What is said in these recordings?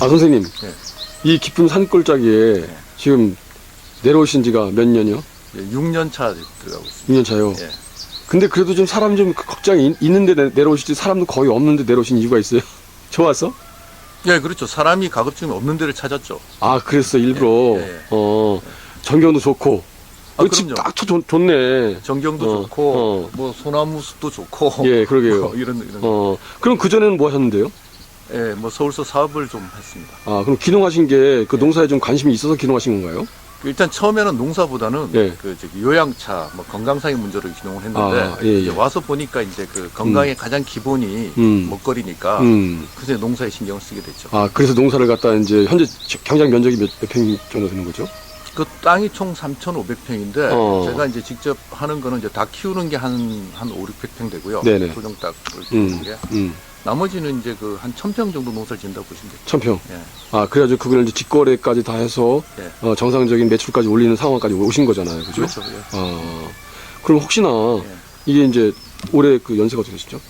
아, 선생님. 예. 이 깊은 산골짜기에 예. 지금 내려오신 지가 몇 년이요? 예, 6년 차 들어가고 있습니다. 6년 차요? 예. 근데 그래도 좀 사람 좀 걱정이 있는데 내려오시지 사람도 거의 없는데 내려오신 이유가 있어요? 좋았어? 예, 그렇죠. 사람이 가급적이면 없는 데를 찾았죠. 아, 그랬어, 일부러. 예, 예. 전경도 좋고. 아, 집 그럼요. 딱 좋네. 전경도 좋고, 뭐, 소나무 숲도 좋고. 예, 그러게요. 뭐 이런. 그럼 그전에는 뭐 하셨는데요? 예, 뭐, 서울서 사업을 좀 했습니다. 아, 그럼 기농하신 게 그 농사에 좀 관심이 있어서 기농하신 건가요? 일단 처음에는 농사보다는 예. 요양차, 뭐 건강상의 문제로 기농을 했는데 아, 예, 예. 이제 와서 보니까 이제 그 건강의 가장 기본이 먹거리니까 그래서 농사에 신경을 쓰게 됐죠. 아, 그래서 농사를 갖다 이제 현재 경장 면적이 몇 평 정도 되는 거죠? 그 땅이 총 3,500평인데 제가 이제 직접 하는 거는 이제 다 키우는 게 한 5, 600평 되고요. 네네. 토종닭을 키우는 게. 음. 나머지는 이제 그 한 1,000평 정도 농사를 짓는다고 보시면 되죠. 1000평. 예. 아, 그래가지고 그걸 이제 직거래까지 다 해서 예. 정상적인 매출까지 올리는 상황까지 오신 거잖아요. 그죠? 그렇죠. 예. 그럼 혹시나 예. 이게 이제 올해 그 연세가 어떻게 되시죠?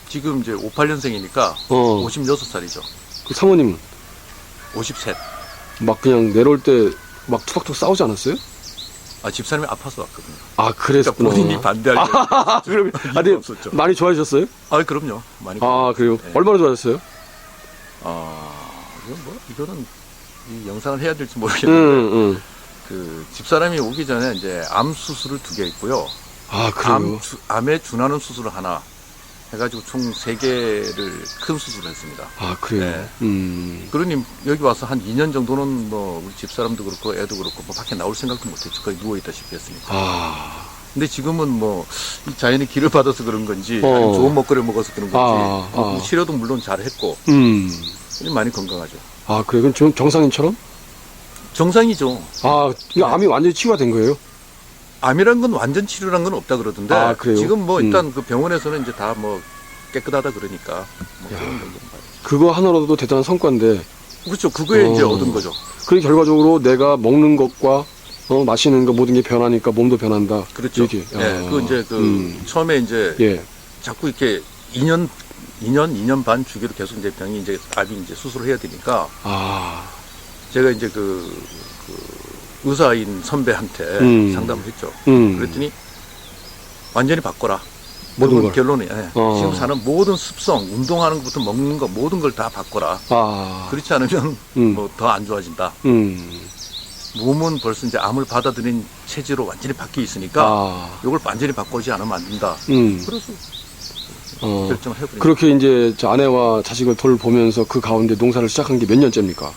지금 이제 58년생이니까 56살이죠. 그 사모님은 53. 막 그냥 내려올 때 막 투박투박 싸우지 않았어요? 아, 집사람이 아파서 왔거든요. 아, 그랬구나. 그러니까 본인이 반대할 때. 그럼, 이유가 없었죠. 많이 좋아지셨어요? 아, 그럼요. 많이. 아, 그래요? 네. 얼마나 좋아졌어요? 이거는 이 영상을 해야 될지 모르겠는데, 그 집사람이 오기 전에 이제 암 수술을 2개 했고요. 아, 그래요? 암에 준하는 수술을 하나 해가지고 총 3개를 큰 수술을 했습니다. 아, 그래요? 네. 그러니 여기 와서 한 2년 정도는 뭐 우리 집사람도 그렇고 애도 그렇고 뭐 밖에 나올 생각도 못했죠. 거의 누워있다시피 했으니까. 아. 근데 지금은 뭐 이 자연의 기를 받아서 그런 건지 아니면 좋은 먹거리를 먹어서 그런 건지 치료도 물론 잘했고 많이 건강하죠. 아, 그래요? 그럼 좀 정상인처럼? 정상이죠. 아, 이 암이 완전히 치유가 된 거예요? 암이란 건 완전 치료란 건 없다 그러던데 아, 그래요? 지금 뭐 일단 그 병원에서는 이제 다 뭐 깨끗하다 그러니까 뭐 그런 정도는 봐요. 그거 하나로도 대단한 성과인데. 그렇죠. 그거에 이제 얻은 거죠. 그 결과적으로 내가 먹는 것과 마시는 거 모든 게 변하니까 몸도 변한다. 그렇죠. 이렇게. 예, 그 이제 처음에 이제 예. 자꾸 이렇게 2년 반 주기로 계속 이제 병이 이제 암이 이제 수술을 해야 되니까 제가 이제 그 의사인 선배한테 상담을 했죠. 그랬더니 완전히 바꿔라. 모든 걸. 결론이 지금 사는 모든 습성, 운동하는 것부터 먹는 거 모든 걸 다 바꿔라. 그렇지 않으면 뭐 더 안 좋아진다. 몸은 벌써 이제 암을 받아들인 체질로 완전히 바뀌어 있으니까 이걸 완전히 바꾸지 않으면 안 된다. 그래서 결정을 해버린 그렇게 이제 저 아내와 자식을 돌보면서 그 가운데 농사를 시작한 게 몇 년째입니까?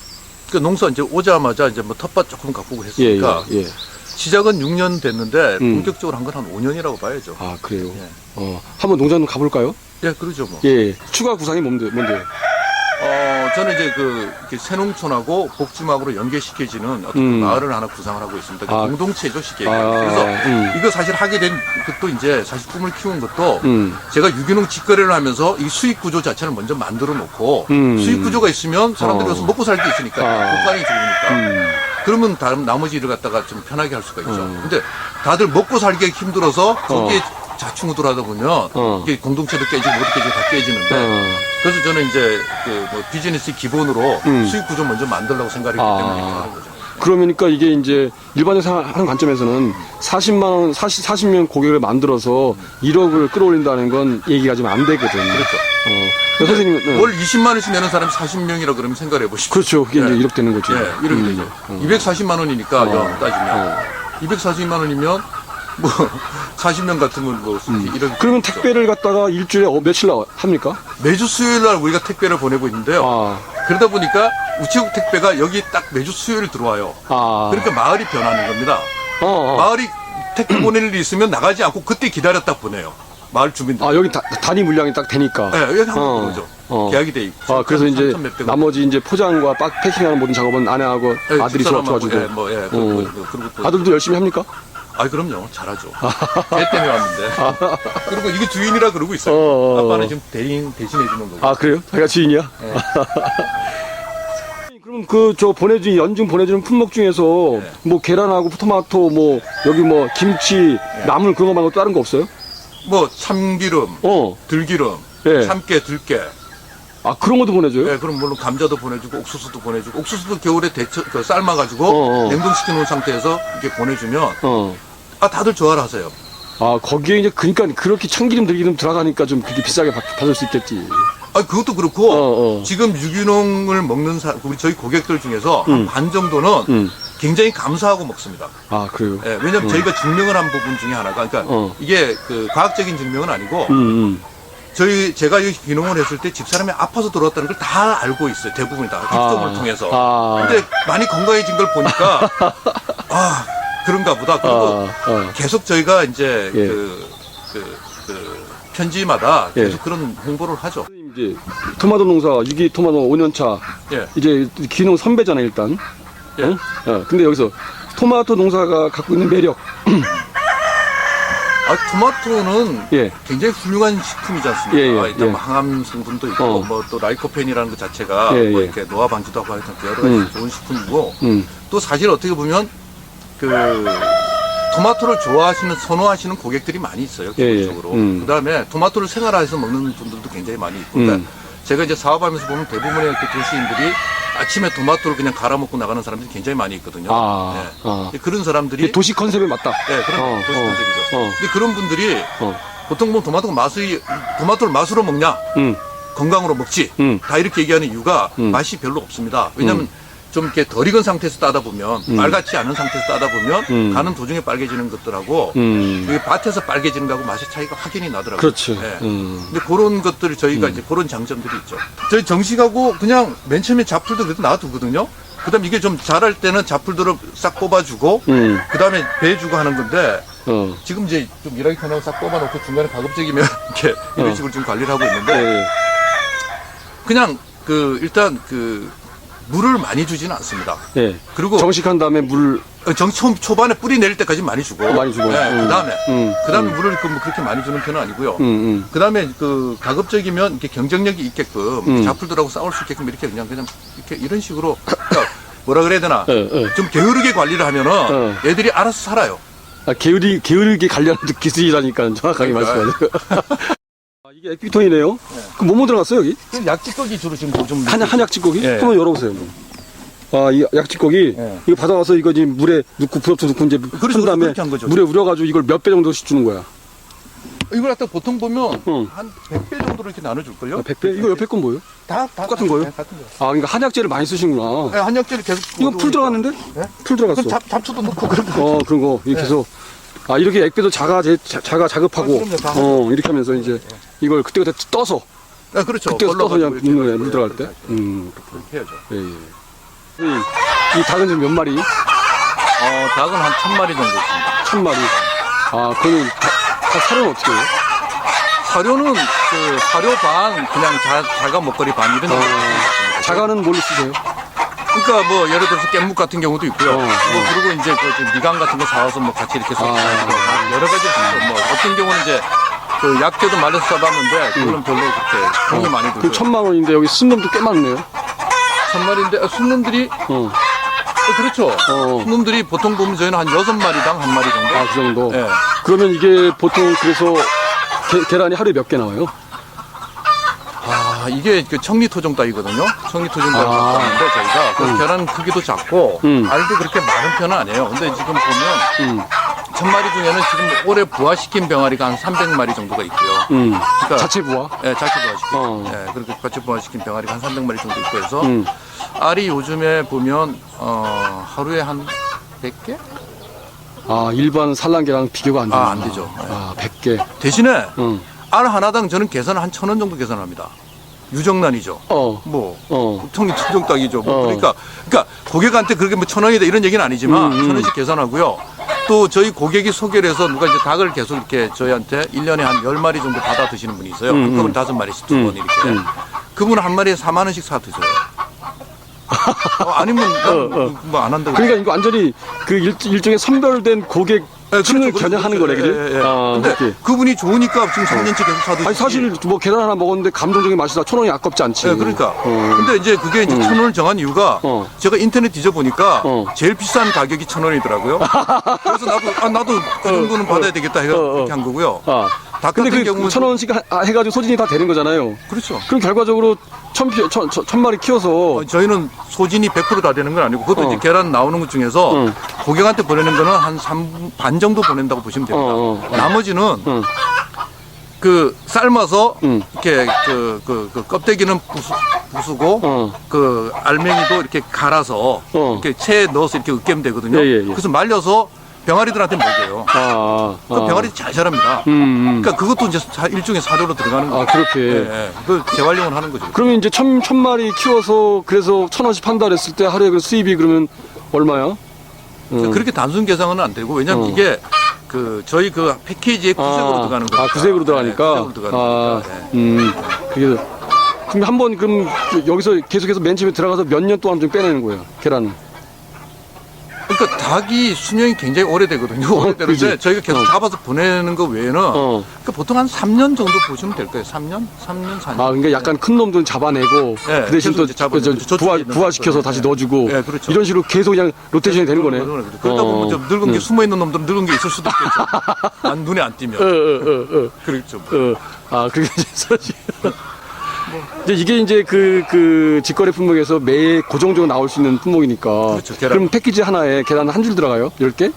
그 농사 이제 오자마자 이제 뭐 텃밭 조금 가꾸고 했으니까 예. 시작은 6년 됐는데 본격적으로 한 건 한 5년이라고 봐야죠. 아, 그래요? 예. 한번 농장 가볼까요? 예, 그러죠 뭐. 예. 추가 구상이 뭔데요? 저는 이제 이렇게 새농촌하고 복지막으로 연계시켜지는 어떤 마을을 하나 구상을 하고 있습니다. 공동체죠, 쉽게 얘기하면. 그래서 이거 사실 하게 된 것도 이제 사실 꿈을 키운 것도 제가 유기농 직거래를 하면서 이 수익 구조 자체를 먼저 만들어 놓고 수익 구조가 있으면 사람들이 여기서 먹고 살게 있으니까 국간이 좋으니까 그러면 다른 나머지 일을 갖다가 좀 편하게 할 수가 있죠. 근데 다들 먹고 살기 힘들어서 거기에 자충우돌 하다 보면 이게 공동체도 깨지고 모두 깨지고 다 깨지는데 그래서 저는 이제 뭐 비즈니스 기본으로 수익 구조 먼저 만들려고 생각했기 때문에 이렇게 하는 거죠. 그러니까 이게 이제 일반적으로 하는 관점에서는 40명 고객을 만들어서 1억을 끌어올린다는 건 얘기가 좀 안 되거든. 그렇죠. 선생님은 월 20만 원씩 내는 사람이 40명이라 그러면 생각해 보십시오. 그렇죠. 그게 이제 1억 되는 거죠. 예, 1억이 되죠. 240만 원이니까 따지면 240만 원이면 뭐 40명 같으면 뭐 1억. 그러면 택배를 갖다가 일주일에 며칠 합니까? 매주 수요일 날 우리가 택배를 보내고 있는데요. 그러다 보니까 우체국 택배가 여기 딱 매주 수요일 들어와요. 그러니까 마을이 변하는 겁니다. 마을이 택배 보낼 일이 있으면 나가지 않고 그때 기다렸다 보내요. 마을 주민들. 여기 단위 물량이 딱 되니까. 네, 여기 한번 그러죠. 계약이 돼 있고. 그래서 이제 나머지 이제 포장과 패킹하는 모든 작업은 아내하고 아들이 도와주고. 그리고 아들도 열심히 합니까? 그럼요. 잘하죠. 애 때문에 왔는데. 그리고 이게 주인이라 그러고 있어요. 아빠는 지금 대신해주는 거고. 그래요? 자기가 주인이야? 네. 그럼 연중 보내주는 품목 중에서 뭐 계란하고 토마토 여기 김치, 나물 그런 거 말고 다른 거 없어요? 뭐 참기름, 들기름, 예. 참깨, 들깨, 아, 그런 것도 보내줘요? 예, 그럼 물론 감자도 보내주고 옥수수도 보내주고 옥수수도 겨울에 삶아가지고 냉동시켜 놓은 상태에서 이렇게 보내주면 다들 좋아를 하세요. 아, 거기에 이제 그러니까 그렇게 참기름 들기름 들어가니까 좀 그렇게 비싸게 받을 수 있겠지. 그것도 그렇고 지금 유기농을 먹는 우리 저희 고객들 중에서 한 반 정도는 굉장히 감사하고 먹습니다. 아, 그래요? 예, 왜냐면 저희가 증명을 한 부분 중에 하나가 그러니까 이게 그 과학적인 증명은 아니고 제가 여기 귀농을 했을 때 집사람이 아파서 들어왔다는 걸 다 알고 있어요. 대부분이 다 입소문을 통해서. 근데 많이 건강해진 걸 보니까 그런가 보다. 그리고 계속 저희가 이제 편지마다 계속 그런 홍보를 하죠. 이제 토마토 농사 유기 토마토 5년차 이제 귀농 선배잖아요, 일단. 근데 여기서 토마토 농사가 갖고 있는 매력. 토마토는 굉장히 훌륭한 식품이지 않습니까? 일단 뭐 항암 성분도 있고, 뭐 또 라이코펜이라는 것 자체가 뭐 이렇게 노화 방지도 하고 하여튼 여러 가지 좋은 식품이고, 또 사실 어떻게 보면 토마토를 선호하시는 고객들이 많이 있어요, 기본적으로. 그 다음에 토마토를 생활화해서 먹는 분들도 굉장히 많이 있고, 그러니까 제가 이제 사업하면서 보면 대부분의 도시인들이 아침에 토마토를 그냥 갈아 먹고 나가는 사람들이 굉장히 많이 있거든요. 그런 사람들이 도시 컨셉에 맞다. 그런 도시 컨셉이죠. 근데 그런 분들이 보통 뭐 토마토를 맛으로 먹냐, 건강으로 먹지, 다 이렇게 얘기하는 이유가 맛이 별로 없습니다. 왜냐하면 좀 이렇게 덜 익은 상태에서 따다 보면 빨갛지 않은 상태에서 따다 보면 가는 도중에 빨개지는 것들하고 이게 밭에서 빨개지는 거하고 맛의 차이가 확연히 나더라고요. 그렇죠. 근데 그런 것들을 저희가 이제 그런 장점들이 있죠. 저희 정식하고 그냥 맨 처음에 잡풀도 그래도 놔두거든요. 그다음 이게 좀 자랄 때는 잡풀들을 싹 뽑아주고 그다음에 베주고 하는 건데 지금 이제 좀 일하기 편하고 싹 뽑아놓고 중간에 가급적이면 이렇게 이런 식으로 지금 관리를 하고 있는데 그냥 일단 물을 많이 주지는 않습니다. 그리고 정식한 다음에 물 초반에 뿌리 내릴 때까지 많이 주고. 그다음에 물을 그렇게 많이 주는 편은 아니고요. 그다음에 가급적이면 이렇게 경쟁력이 있게끔 잡풀들하고 싸울 수 있게끔 이렇게 그냥 이렇게 이런 식으로 그러니까 뭐라 그래야 되나 좀 게으르게 관리를 하면은 애들이 알아서 살아요. 게으르게 관리하는 기술이라니까 정확하게 말씀하세요. 이게 액비통이네요. 그럼 뭐뭐 들어갔어요, 여기? 약찌꺼기 주로 지금 좀. 한약 찌꺼기? 한번 열어보세요. 이 약찌꺼기, 이거 받아와서 이거 지금 물에 넣고 부럽도 넣고 이제 한 다음에 물에 우려가지고 이걸 몇 배 정도씩 주는 거야. 이걸 갖다 보통 보면 한 100배 정도로 이렇게 나눠줄걸요? 100배? 이거 옆에 건 뭐예요? 다 똑같은 거예요? 네, 같은 거. 그러니까 한약재를 많이 쓰시는구나. 네, 한약재를 계속. 이건 풀 들어갔는데? 풀 들어갔어. 그럼 잡초도 넣고 그런 거. 그런 거. 이렇게 해서. 이렇게 액비도 자급하고. 이렇게 하면서 이제 이걸 그때그때 떠서. 그렇죠. 그때 떠서 그냥 묻는 거예요, 물 들어갈 때. 그렇게 해야죠. 이 닭은 지금 몇 마리? 닭은 한 1000마리 정도 있습니다. 1000마리. 그러면 사료는 어떻게 해요? 사료는 사료 반, 그냥 자가 먹거리 반 이런 정도. 자가는 뭘로 쓰세요? 그러니까 뭐 예를 들어서 깻묵 같은 경우도 있고요. 그리고 이제 미강 같은 거 사와서 뭐 같이 이렇게 섞고 여러 가지 있죠. 뭐 어떤 경우는 이제 약재도 말려서 써봤는데 그거는 별로 그렇게 돈이 많이 들어요. 1000만 원인데 여기 순놈도 꽤 많네요. 1000마리인데 순놈들이 그렇죠. 순놈들이 보통 보면 저희는 한 6마리당 1마리 정도. 그 정도. 네. 그러면 이게 보통 그래서 계란이 하루에 몇 개 나와요? 이게 청리토종 닭이거든요. 청리토종 닭을 갖고 왔는데 저희가 계란 크기도 작고 알도 그렇게 많은 편은 아니에요. 근데 지금 보면 1000마리 중에는 지금 올해 부화시킨 병아리가 한 300마리 정도가 있고요. 그러니까 자체 부화? 네, 자체 부화시킨. 그렇게 자체 부화시킨 병아리가 한 300마리 정도 있고 해서 알이 요즘에 보면 하루에 한 100개? 일반 산란계랑 비교가 안 되나? 안 되죠. 100개. 대신에 알 하나당 저는 계산을 한 1000원 정도 계산합니다. 유정란이죠. 청리토종 닭이죠. 그러니까 고객한테 그렇게 뭐 1000원이다 이런 얘기는 아니지만 1000원씩 계산하고요. 또 저희 고객이 소개를 해서 누가 이제 닭을 계속 이렇게 저희한테 1년에 한 10마리 정도 받아 드시는 분이 있어요. 그러면 5마리씩 2번 이렇게. 그분은 한 마리에 4만 원씩 사 드세요. 아니면 뭐 안 한다고. 그러니까 이거 완전히 일종의 선별된 고객 층을 겨냥하는 거네, 그지? 근데 그분이 좋으니까 지금 3년째 계속 사드시지. 사실 뭐 계란 하나 먹었는데 감동적인 맛이다. 1000원이 아깝지 않지. 그러니까. 근데 이제 그게 이제 1000원을 정한 이유가 제가 인터넷 뒤져보니까 제일 비싼 가격이 1000원이더라고요. 그래서 나도 그 정도는 받아야 되겠다 해서 그렇게 한 거고요. 닭 근데 같은 그 경우는 1,000원씩 해가지고 소진이 다 되는 거잖아요. 그렇죠. 그럼 결과적으로 1,000마리 키워서 저희는 소진이 100%다 되는 건 아니고 그것도 이제 계란 나오는 것 중에서 고객한테 보내는 거는 한 3반 정도 보낸다고 보시면 됩니다. 나머지는 그 삶아서 이렇게 그 껍데기는 부수고 그 알맹이도 이렇게 갈아서 이렇게 체에 넣어서 이렇게 으깨면 되거든요. 예. 그래서 말려서 병아리들한테 먹여요. 그 병아리 잘 자랍니다. 그러니까 그것도 이제 일종의 사료로 들어가는 거예요. 그렇게. 예. 그 재활용을 하는 거죠. 그러면 이제 1,000마리 키워서 그래서 1,000원씩 판다 그랬을 때 하루에 그 수입이 그러면 얼마야? 그렇게 단순 계산은 안 되고 왜냐면 이게 그 저희 그 패키지에 구색으로 들어가는 거예요. 구색으로 들어가니까. 구색으로 들어가는 거니까. 그게 그럼 한번 그럼 여기서 계속해서 맨 처음에 들어가서 몇 년 동안 좀 빼내는 거예요. 계란은. 그러니까 닭이 수명이 굉장히 오래되거든요. 오래되는데 그지? 저희가 계속 잡아서 보내는 거 외에는 그러니까 보통 한 3년 정도 보시면 될 거예요. 3년, 4년. 그러니까 약간 큰 놈들은 잡아내고 그 대신 또 부화시켜서 다시 넣어주고 그렇죠. 이런 식으로 계속 그냥 로테이션이 되는 거네. 그러다 보면 좀 늙은 게 숨어 있는 놈들은 늙은 게 있을 수도 있겠죠. 눈에 안 띄면. 그렇죠. 그게 이제 이제 이게 이제 그 직거래 품목에서 매일 고정적으로 나올 수 있는 품목이니까. 그렇죠, 계란. 그럼 패키지 하나에 계란 한 줄 들어가요? 10개?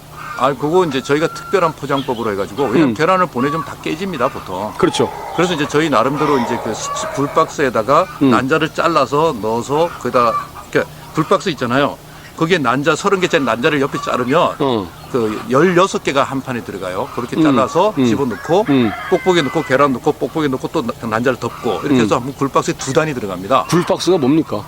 그거 이제 저희가 특별한 포장법으로 해가지고 왜냐면 계란을 보내주면 다 깨집니다 보통. 그렇죠. 그래서 이제 저희 나름대로 이제 그 굴박스에다가 난자를 잘라서 넣어서 거기다 그러니까 굴박스 있잖아요. 거기에 난자 30개짜리 난자를 옆에 자르면 그 16개가 한 판에 들어가요. 그렇게 잘라서 집어넣고 뽁뽁이 넣고 계란 넣고 뽁뽁이 넣고 또 난자를 덮고 이렇게 해서 한번 굴박스에 2단이 들어갑니다. 굴박스가 뭡니까?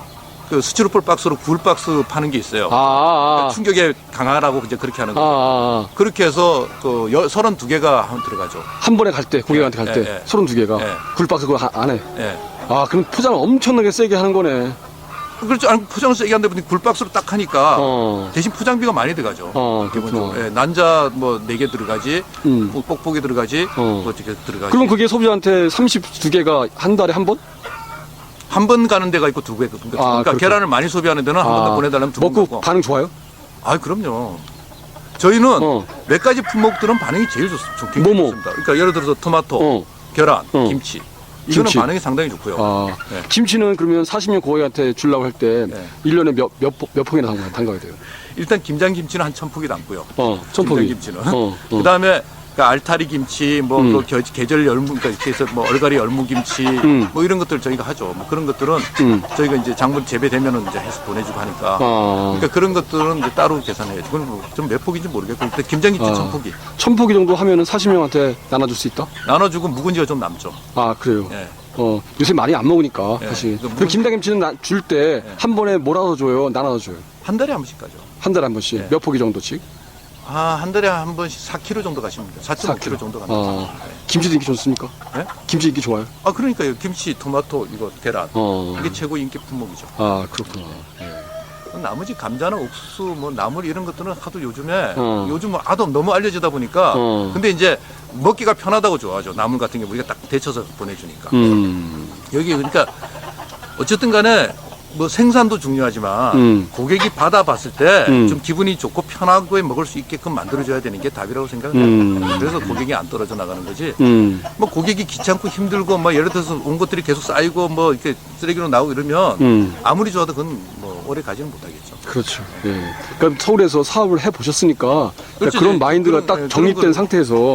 그 스티로폴 박스로 굴박스 파는 게 있어요. 그러니까 충격에 강하라고 이제 그렇게 하는 거예요. 그렇게 해서 그 32개가 한 들어가죠. 한 번에 갈 때, 고객한테 갈 때 32개가 굴박스 그 안에. 그럼 포장을 엄청나게 세게 하는 거네. 그렇죠. 포장을 세게 한다 보니 굴박스로 딱 하니까 대신 포장비가 많이 들어가죠. 기본적으로. 난자 뭐 4개 들어가지, 뽁뽁이 들어가지, 어떻게 들어가지. 그럼 그게 소비자한테 32개가 한 달에 한 번? 한 번 가는 데가 있고 2개. 그러니까 그렇죠. 계란을 많이 소비하는 데는 한 번 더 보내달라면 2번 먹고 가고. 반응 좋아요? 그럼요. 저희는 몇 가지 품목들은 반응이 제일 좋습니다. 그러니까 예를 들어서 토마토, 계란, 김치. 이거는 김치. 반응이 상당히 좋고요. 김치는 그러면 40년 고객한테 주려고 할 때 1년에 몇 폭이나 담가야 돼요? 일단 김장김치는 한 1000폭이 담고요. 1000폭이. 김장김치는. 그다음에 그 알타리 김치, 뭐 그 계절 열무, 그러니까 이렇게 해서 뭐 얼갈이 열무 김치, 뭐 이런 것들 저희가 하죠. 뭐 그런 것들은 저희가 이제 장분 재배되면은 이제 해서 보내주고 하니까. 그러니까 그런 것들은 이제 따로 계산해야죠. 그건 뭐 좀 몇 폭인지 모르겠고, 일단 김장김치 1000폭이. 1000폭이 정도 하면은 40명한테 나눠줄 수 있다? 나눠주고 묵은지가 좀 남죠. 그래요. 예. 요새 많이 안 먹으니까 사실. 그러니까 그 김장김치는 줄 때 한 번에 몰아서 줘요, 나눠서 줘요? 한 달에 한 번씩 가죠. 한 달에 한 번씩. 몇 폭이 정도씩? 한 달에 한 번씩 4kg 정도 가십니다. 4.5kg 정도 갑니다. 김치도 인기 좋습니까? 네? 김치 인기 좋아요? 그러니까요. 김치, 토마토, 이거 계란. 이게 최고 인기 품목이죠. 그렇구나. 나머지 감자나 옥수수, 뭐 나물 이런 것들은 하도 요즘에 요즘 하도 너무 알려지다 보니까 근데 이제 먹기가 편하다고 좋아하죠. 나물 같은 게 우리가 딱 데쳐서 보내주니까. 여기 그러니까 어쨌든 간에 뭐 생산도 중요하지만 고객이 받아봤을 때 좀 기분이 좋고 편하게 먹을 수 있게끔 만들어줘야 되는 게 답이라고 생각합니다. 그래서 고객이 안 떨어져 나가는 거지. 뭐 고객이 귀찮고 힘들고 뭐 예를 들어서 온 것들이 계속 쌓이고 뭐 이렇게 쓰레기로 나오고 이러면 아무리 좋아도 그건 뭐 오래 가지는 못하겠죠. 그렇죠. 그러니까 서울에서 사업을 해 보셨으니까 그렇죠. 그런 마인드가 딱 정립된 상태에서.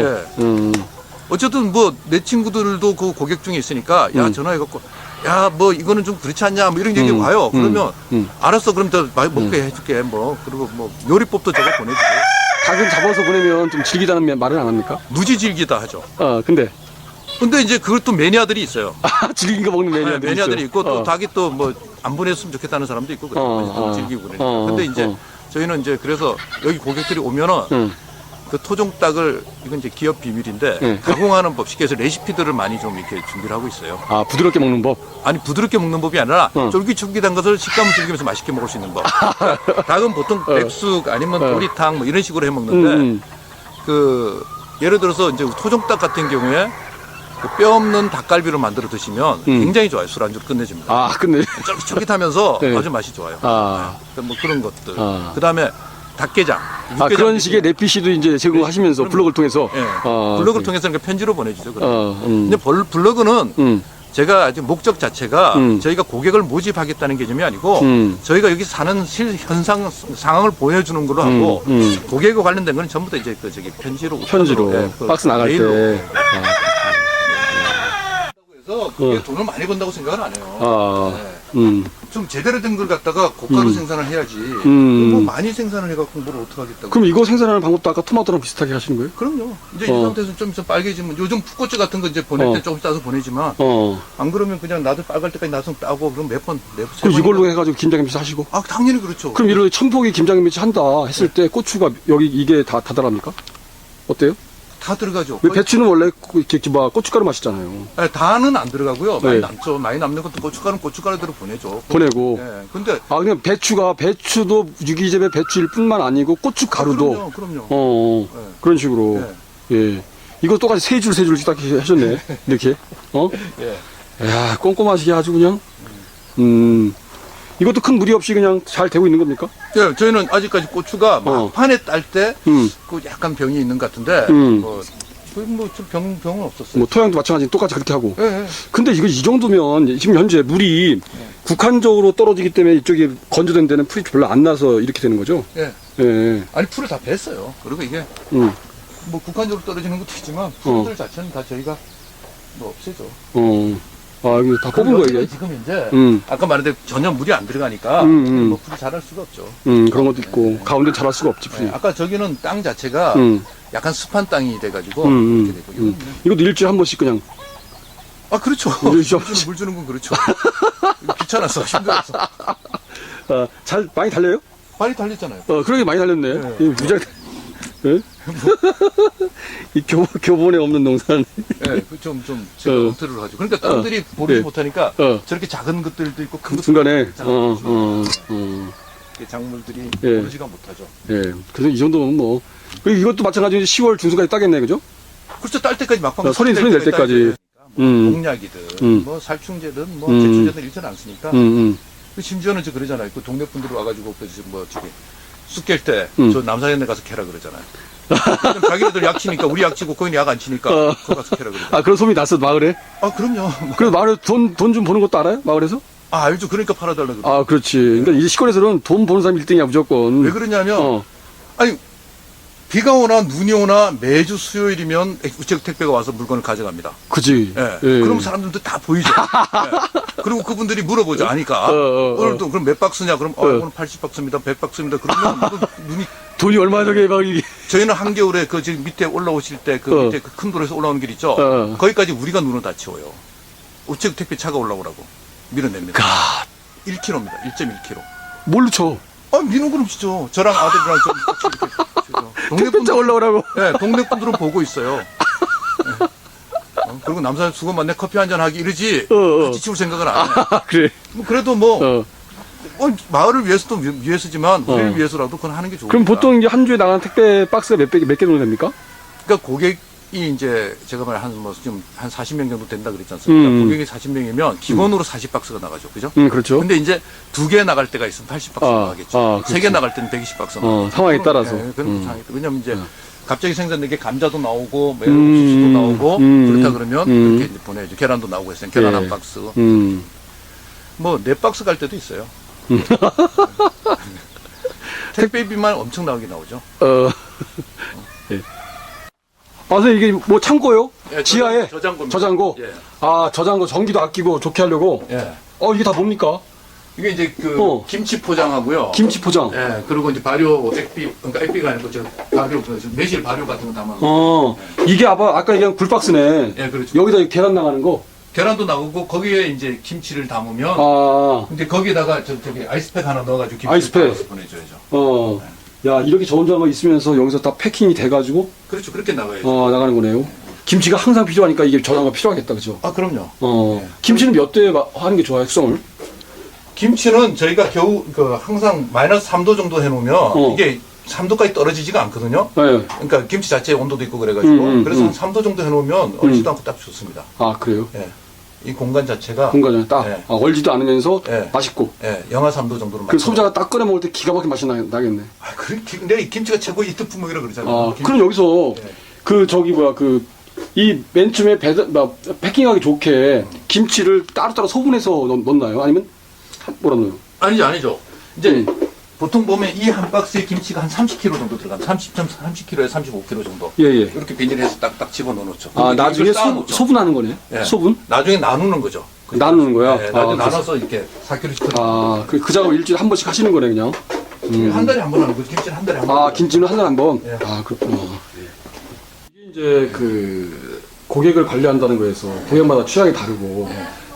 어쨌든 뭐 내 친구들도 그 고객 중에 있으니까 전화해갖고 야 뭐 이거는 좀 그렇지 않냐 뭐 이런 얘기 와요. 그러면 알았어 그럼 저 먹게 해줄게 뭐 그리고 뭐 요리법도 제가 보내주고. 닭은 잡아서 보내면 좀 질기다는 말은 안 합니까? 무지 질기다 하죠. 근데 이제 그걸 또 매니아들이 있어요. 질긴 거 먹는 매니아들이 있고 또 닭이 또 뭐 안 보냈으면 좋겠다는 사람도 있고 그래요. 질기고 그러니까. 근데 이제 저희는 이제 그래서 여기 고객들이 오면은 그 토종닭을 이건 이제 기업 비밀인데 가공하는 법 쉽게 해서 레시피들을 많이 좀 이렇게 준비를 하고 있어요. 부드럽게 먹는 법? 아니 부드럽게 먹는 법이 아니라 쫄깃쫄깃한 것을 식감을 즐기면서 맛있게 먹을 수 있는 법. 닭은 보통 백숙 아니면 도리탕 뭐 이런 식으로 해 먹는데 그 예를 들어서 이제 토종닭 같은 경우에 그 뼈 없는 닭갈비로 만들어 드시면 굉장히 좋아요. 술안주로 끝내줍니다. 끝내. 쫄깃쫄깃하면서 아주 맛이 좋아요. 뭐 그런 것들. 그다음에 닭게장. 아, 그런 식의 레피시도 이제 제공하시면서 그럼요. 블로그를 통해서. 예. 아, 블로그를 통해서 그러니까 편지로 보내주죠. 그러면. 근데 근데 블로그는 제가 아직 목적 자체가 저희가 고객을 모집하겠다는 개념이 아니고 저희가 여기 사는 실 현상 상황을 보여주는 걸로 하고 고객과 관련된 건 전부 다 이제 그 저기 편지로 편지로 박스 나갈 때. 메일로. 그래서 그게 돈을 많이 번다고 생각은 안 해요. 네. 좀 제대로 된 걸 갖다가 고가로 생산을 해야지. 뭐 많이 생산을 해갖고 뭘 어떻게 하겠다고. 그럼 이거 생산하는 방법도 아까 토마토랑 비슷하게 하시는 거예요? 그럼요. 이제 이 상태에서 좀 있으면 빨개지면 요즘 풋고추 같은 거 이제 보낼 때 조금 따서 보내지만 안 그러면 그냥 나도 빨갈 때까지 놔서 따고 그럼 그럼 이걸로 해가지고 김장김치 하시고? 아 당연히 그렇죠. 그럼 이런 천포기 김장김치 한다 했을 때 고추가 여기 이게 다 다달합니까? 어때요? 다 들어가죠. 왜 배추는 원래 이렇게 막 고춧가루 맛있잖아요. 아니, 다는 안 들어가고요. 많이 네. 남죠. 많이 남는 것도 고춧가루대로 보내죠. 보내고. 예. 근데 그냥 배추도 유기재배 배추일 뿐만 아니고 고춧가루도. 그럼요. 네. 그런 식으로. 예. 이거 똑같이 세 줄 딱 하셨네. 이렇게. 예. 야, 꼼꼼하시게 아주 그냥. 이것도 큰 무리 없이 그냥 잘 되고 있는 겁니까? 예, 저희는 아직까지 고추가 막판에 딸 때 그 약간 병이 있는 것 같은데 병은 없었어요. 뭐 토양도 마찬가지 똑같이 그렇게 하고. 예. 근데 이거 이 정도면 지금 현재 물이 국한적으로 떨어지기 때문에 이쪽에 건조된 데는 풀이 별로 안 나서 이렇게 되는 거죠? 예. 예. 아니 풀을 다 뱄어요. 그리고 이게 뭐 국한적으로 떨어지는 것도 있지만 풀들 자체는 다 저희가 뭐 없애죠. 아, 이거 다 뽑은 거예요, 이게? 지금 이제 아까 말했는데 전혀 물이 안 들어가니까 뭐 풀이 자랄 수가 없죠. 그런 것도 있고 가운데 자랄 수가 없지, 풀이. 아까 저기는 땅 자체가 약간 습한 땅이 돼가지고 이렇게 되고 이것도 일주일에 한 번씩 그냥. 아 그렇죠. 물 주는 건 그렇죠. 귀찮아서 힘들어서. 많이 달려요? 많이 달렸잖아요. 그러게 많이 달렸네. 이 무장. 예? 이 교본에 없는 농사는. 예, 좀 제가 검토를 하죠. 그러니까 땅들이 보르지 못하니까 저렇게 작은 것들도 있고 큰 중간에. 작물들이 보르지가 못하죠. 예. 그래서 이 정도면 뭐. 그리고 이것도 마찬가지로 10월 중순까지 따겠네, 그죠? 그렇죠. 딸 때까지 막방. 선이 될 때까지. 농약이든 뭐 살충제든 뭐 제초제든 일절 안 쓰니까. 심지어는 저 그러잖아요. 그 동네 분들이 와가지고 뭐 저기 쑥 깰 때 저 남사현에 가서 캐라 그러잖아요. 자기네들 약 치니까 우리 약 치고 거기는 약 안 치니까 거기 가서 캐라 그러잖아요. 그런 소문이 났어, 마을에? 아 그럼요. 그래서 마을에 돈 좀 버는 것도 알아요? 마을에서? 아 알죠. 그러니까 팔아달라 그러죠. 그렇지. 그러니까 이제 시골에서는 돈 버는 사람 1등이야, 무조건. 왜 그러냐면 아니 비가 오나 눈이 오나 매주 수요일이면 우체국 택배가 와서 물건을 가져갑니다. 그지. 예. 그럼 사람들도 다 보이죠. 예. 그리고 그분들이 물어보죠. 아니까. 오늘도 그럼 몇 박스냐? 그럼 오늘 80박스입니다. 100박스입니다. 그러면 눈이 돈이 얼마나 저게 막 이게. 저희는 한겨울에 그 지금 밑에 올라오실 때 그 밑에 그 큰 도로에서 올라오는 길 있죠. 거기까지 우리가 눈을 다 치워요. 우체국 택배 차가 올라오라고 밀어냅니다. 1km입니다. 1.1km. 뭘로 쳐? 미는 그럼 치죠. 저랑 아들이랑 좀 이렇게 치죠. 동네 택배차 올라오라고. 네, 동네 분들은 보고 있어요. 네. 그리고 남산 수고만 내 커피 한잔 하기 이러지 같이 치울 생각을 안 해. 그래. 뭐 그래도 마을을 위해서도 위해서지만 우리를 위해서라도 그건 하는 게 좋으니까. 그럼 보통 이제 한 주에 나가는 택배 박스가 몇 개 정도 됩니까? 그러니까 고객이 이제 제가 말한 지금 한 40명 정도 된다 그랬지 않습니까? 고객이 40명이면 기본으로 40박스가 나가죠. 그죠? 그렇죠. 근데 이제 2개 나갈 때가 있으면 80박스 나가겠죠. 3개 나갈 때는 120박스 나가죠. 상황에 따라서. 네, 왜냐면 이제 갑자기 생산된 게 감자도 나오고 옥수수도 나오고 그렇다 그러면 그렇게 이제 보내야죠. 계란도 나오고 했어요. 계란 한 박스. 뭐 4박스 갈 때도 있어요. 택배비만 엄청 나오게 나오죠. 예. 선생님 이게 뭐 창고요? 예, 지하에? 저장고. 예. 저장고 전기도 아끼고 좋게 하려고? 예. 이게 다 뭡니까? 이게 이제 김치 포장하고요. 김치 포장? 예. 그리고 이제 발효 그러니까 액비가 아니고 발효, 매실 발효 같은 거 담아. 이게 아까 얘기한 굴박스네. 예, 그렇죠. 여기다 계란 나가는 거? 계란도 나오고 거기에 이제 김치를 담으면 근데 거기에다가 저기 아이스팩 하나 넣어가지고 김치를 아이스팩 담아서 보내줘야죠. 야, 이렇게 좋은 장가 있으면서 여기서 다 패킹이 돼가지고 그렇죠. 그렇게 나가야죠. 나가는 거네요. 김치가 항상 필요하니까 이게 저장가 필요하겠다, 그죠? 그럼요. 네. 김치는 몇 도에 하는 게 좋아요, 숙성을? 김치는 저희가 항상 마이너스 3도 정도 해놓으면 이게 3도까지 떨어지지가 않거든요. 네. 그러니까 김치 자체에 온도도 있고 그래가지고 그래서 한 3도 정도 해놓으면 얼지도 않고 딱 좋습니다. 그래요? 네. 이 공간 자체가 공간을 딱 예. 얼지도 않으면서 예. 맛있고. 예, 영하 3도 정도로 그 소비자가 딱 끓여 먹을 때 기가 막힌 맛이 나겠네. 아, 근데 이 김치가 최고의 이특 품목이라 그러잖아요. 아, 그럼 여기서 예. 그 저기 뭐야 그 이 맨 처음에 패킹하기 좋게 김치를 따로따로 소분해서 넣나요? 아니면 뭐라 넣어요? 아니죠. 이제 보통 보면 이 한 박스에 김치가 한 30kg 정도 들어갑니다. 30kg에서 35kg 정도. 예. 이렇게 비닐해서 딱딱 집어넣어 놓죠. 아, 나중에 소분하는 거네. 예. 소분? 나중에 나누는 거죠. 나누는 거야? 네, 나중에 아, 나눠서 이렇게 4kg씩 아, 그 작업 일주일에 한 번씩 하시는 거네, 그냥. 한 달에 한 번 하는 거죠. 김치는 한 달에 한 번. 아, 김치는 한 달에 한 번? 예. 아, 그렇구나. 이게 이제 그 고객을 관리한다는 거에서 고객마다 취향이 다르고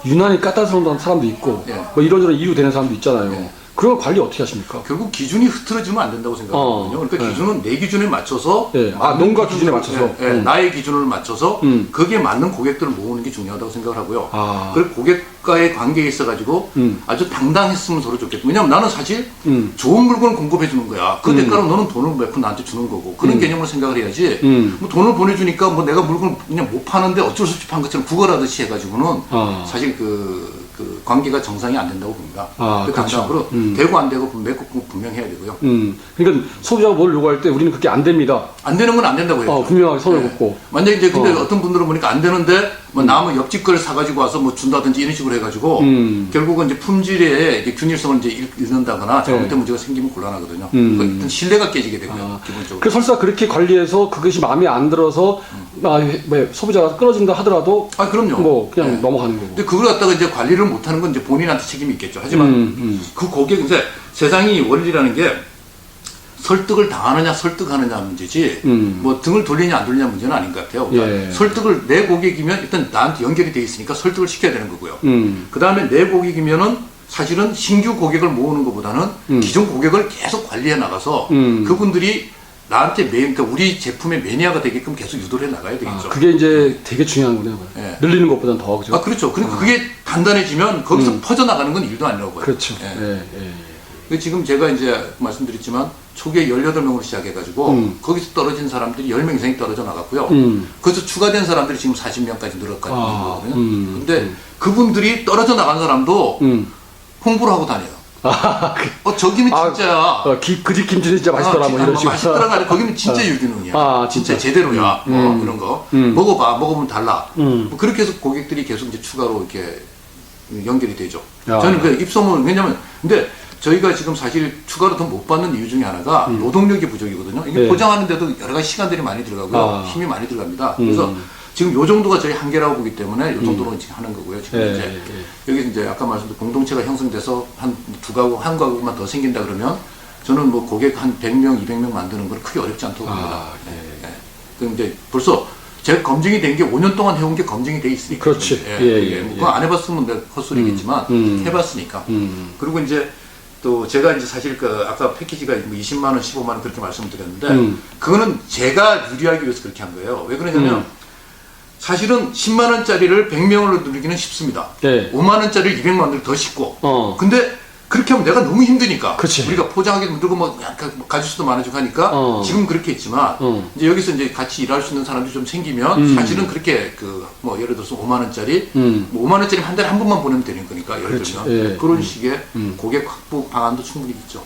유난히 까다로운 사람도 있고 예. 뭐 이런저런 이유 되는 사람도 있잖아요. 예. 그걸 관리 어떻게 하십니까? 결국 기준이 흐트러지면 안 된다고 생각하거든요. 그러니까 예. 기준은 내 기준에 맞춰서 예. 아, 맞는 농가 기준에 맞춰서? 예, 나의 기준을 맞춰서 거기에 맞는 고객들을 모으는 게 중요하다고 생각을 하고요. 아. 그리고 고객과의 관계에 있어가지고 아주 당당했으면 서로 좋겠고. 왜냐하면 나는 사실 좋은 물건을 공급해 주는 거야. 그 대가로 너는 돈을 몇 푼 나한테 주는 거고 그런 개념으로 생각을 해야지. 뭐 돈을 보내주니까 뭐 내가 물건을 그냥 못 파는데 어쩔 수 없이 판 것처럼 구걸하듯이 해가지고는 사실 그 관계가 정상이 안 된다고 봅니다. 아, 그 그렇죠. 당장으로 되고 안 되고 분명해야 되고요. 그러니까 소비자가 뭘 요구할 때 우리는 그게 안 됩니다. 안 되는 건 안 된다고 해요. 분명하게 선을 긋고. 만약에 이제 근데 어떤 분들은 보니까 안 되는데 뭐 남은 옆집 걸 사가지고 와서 뭐 준다든지 이런 식으로 해가지고 결국은 이제 품질에 이제 균일성을 이제 잃는다거나 잘못된 문제가 생기면 곤란하거든요. 그러니까 일단 신뢰가 깨지게 되고요. 기본적으로. 그 설사 그렇게 관리해서 그것이 마음에 안 들어서 소비자가 끊어진다 하더라도 아, 그럼요. 뭐 그냥 예. 넘어가는 거고. 근데 그걸 갖다가 이제 관리를 못하는 건 이제 본인한테 책임이 있겠죠. 하지만 그 고객 이제 세상이 원리라는 게 설득을 당하느냐 설득하느냐 문제지 뭐 등을 돌리냐 안 돌리냐 문제는 아닌 것 같아요. 그러니까 예. 설득을 내 고객이면 일단 나한테 연결이 돼 있으니까 설득을 시켜야 되는 거고요. 그 다음에 내 고객이면은 사실은 신규 고객을 모으는 것보다는 기존 고객을 계속 관리해 나가서 그분들이 나한테 그러니까 우리 제품의 매니아가 되게끔 계속 유도를 해 나가야 되겠죠. 그게 이제 되게 중요한 거네요. 예. 늘리는 것보다는 더 그죠. 아, 그렇죠. 그러니까 그게 단단해지면 거기서 퍼져나가는 건 일도 아니라고 봐요. 그렇죠. 예. 지금 제가 이제 말씀드렸지만 초기에 18명으로 시작해가지고 거기서 떨어진 사람들이 10명 이상이 떨어져 나갔고요. 거기서 추가된 사람들이 지금 40명까지 늘었거든요. 근데 그분들이 떨어져 나간 사람도 홍보를 하고 다녀요. 저기는 진짜야. 그 집 김치는 진짜 맛있더라. 뭐 이런 식으로. 맛있더라가 아니라 거기는 진짜 유기농이야. 진짜 제대로야. 그런 거. 먹어봐. 먹으면 달라. 뭐 그렇게 해서 고객들이 계속 이제 추가로 이렇게 연결이 되죠. 저는 그 입소문, 왜냐면, 근데 저희가 지금 사실 추가로 돈 못 받는 이유 중에 하나가 노동력이 부족이거든요. 이게 포장하는데도 여러 가지 시간들이 많이 들어가고요. 힘이 많이 들어갑니다. 그래서 지금 요 정도가 저희 한계라고 보기 때문에 요 정도로 지금 하는 거고요. 지금 이제 여기 이제 아까 말씀드린 공동체가 형성돼서 한 한 가구만 더 생긴다 그러면 저는 뭐 고객 한 100명, 200명 만드는 건 크게 어렵지 않다고 봅니다. 그런데 벌써 제가 검증이 된 게 5년 동안 해온 게 검증이 돼 있으니까. 그렇지. 그거 안 해봤으면 내가 헛소리겠지만 해봤으니까. 그리고 이제 또 제가 이제 사실 그 아까 패키지가 20만 원, 15만 원 그렇게 말씀드렸는데 그거는 제가 유리하기 위해서 그렇게 한 거예요. 왜 그러냐면 사실은 10만 원짜리를 100명으로 누리기는 쉽습니다. 5만 원짜리를 200만 원을 더 싣고. 근데 그렇게 하면 내가 너무 힘드니까. 그치. 우리가 포장하기도 힘들고 뭐 약간 가짓수도 많아지고 하니까 지금 그렇게 했지만 이제 여기서 이제 같이 일할 수 있는 사람들이 좀 생기면 사실은 그렇게 그 뭐 예를 들어서 5만 원짜리 뭐 5만 원짜리 한 달에 한 번만 보내면 되는 거니까 예를 들면 그런 식의 고객 확보 방안도 충분히 있죠.